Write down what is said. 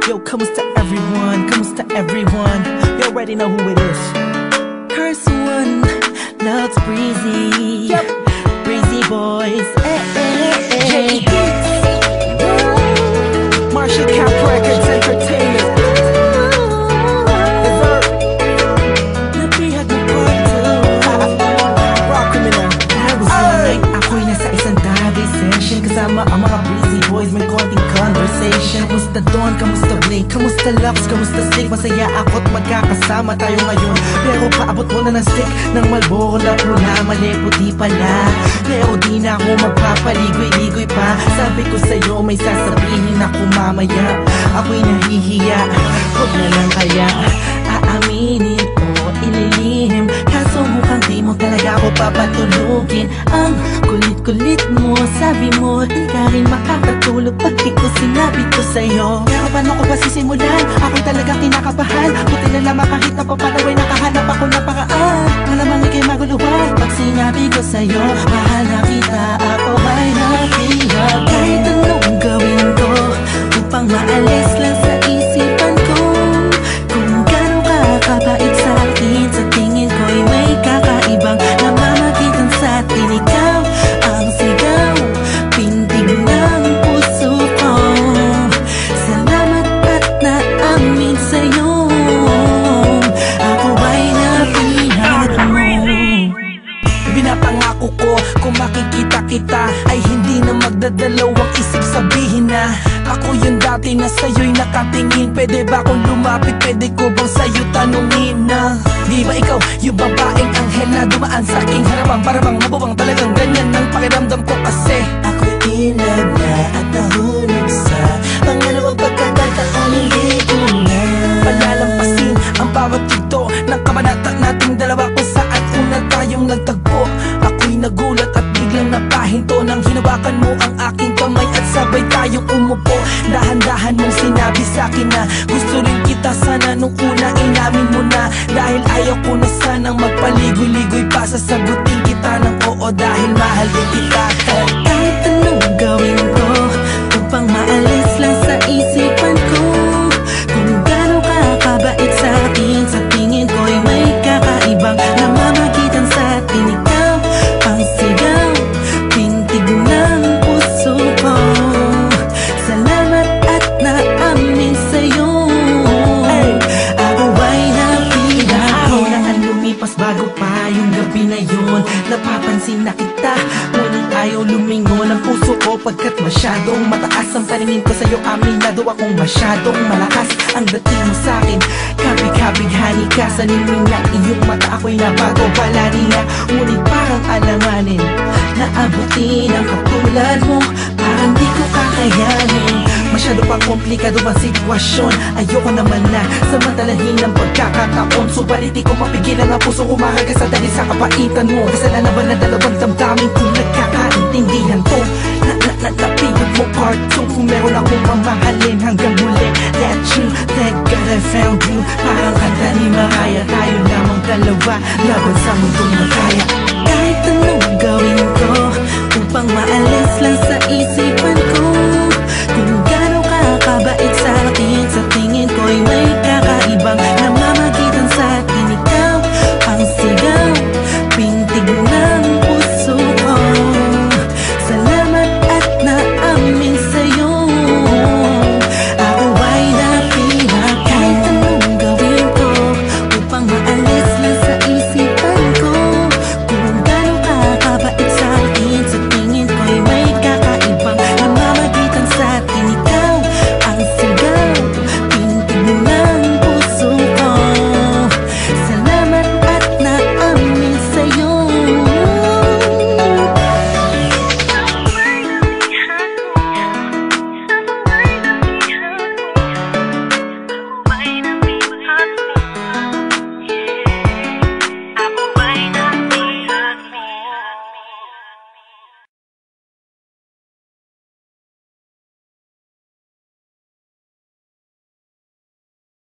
Yo, kamusta everyone? Kamusta everyone? You already know who it is. Curse one, loves Breezy. Yep. Breezy boys. J Hits. Marshall Cap Records Entertainment. Dessert. Napihag ng part 2. Rock criminal. That was one night ako'y nasa isang tabi session kasama ang mga Breezy boys, may konting conversation. Kamusta Don? Kamusta Blake? Kamusta Lux? Kamusta Slick? Masaya ako't magkakasama tayo ngayon. Pero paabot mo na ng stick ng Marlboro na pula. Mali puti pala, pero di na ako magpapaligoy-ligoy pa. Sabi ko sa'yo may sasabihin ako mamaya. Ako'y nahihiya, huwag na lang kaya aaminin o ililihim. Kaso mukhang di mo talaga ako papatulugin. Ang kulit-kulit mo, sabi mo di ka rin makakatulog pag di ko sinabi ko sa'yo. Pero paano ko ba sisimulan? Ako'y talagang kinakabahan. Buti na lamang kahit napapanaway nakahanap ako ng paraan. Malamang ika'y maguluhan pag sinabi ko sa'yo mahal na kita, ako ay napihag. Kahit anong gawin ko upang maalis lang sa isipan ko kung gano'ng kakabait sa akin. Sa tingin ko'y may kakaibang namamagitan sa atin. Ikaw ang sigaw, pintig ng puso ko. Salamat at naamin sa'yo, ako ay napihag mo. Pinapangako ko kung makikita kita ay hindi na magdadalawang isip sabihin na ako yung dati na sa'yo'y nakatingin. Pwede ba akong lumapit? Pwede ko bang sa'yo tanungin na di ba ikaw yung babaeng anghel na dumaan sa aking harapan? Para bang mabubang talagang ganyan ang pakiramdam ko kasi ako'y inag na at nahulog sa pangalawang pagkakataon. Hindi ko na palalampasin ang bawat yugto ng kabanata nating dalawa kung saan una tayong nagtagpo. Ako'y nagulat at biglang napahinto nang hinawakan mo ang aking kamay at sabay tayong umupo. Dahan-dahan mong sinabi sa'kin na gusto rin kita sana nung una inamin mo na. Dahil ayaw ko na sanang magpaligoy-ligoy pa, sasagutin kita ng oo dahil mahal din kita. Kahit anong gawin ko upang maalis lang sa isipan ko kung gano'ng kakabait sa akin. Sa tingin ko'y may kakaibang namamagitan sa atin. Ikaw ang sigaw, pintig ng puso ko. Salamat at naamin sa'yo, ako ay napihag. Ako na ang lumipas bago pa yung gabi na yun. Napapansin na kita, ngunit ayaw lumingon ang puso ko pagkat masyadong mataas ang paningin ko sa'yo. Aminado akong masyadong malakas ang dating mo sa'kin. Kabig-kabighani ka sa ningning ng iyong mata. Ako'y nabago pala nila, ngunit parang alanganin na abutin ang katulad mo. Parang di ko kakayanin. Masyado pa komplikado ang sitwasyon. Ayoko naman na samantalahin ang pagkakataon. Subalit di ko mapigilan ang puso umahagas sa dahil sa kapaitan mo. Kasalanan ba na dalawang damdamin kung nagkakaintindihan to? Napihag mo part 2. Kung meron akong mamahal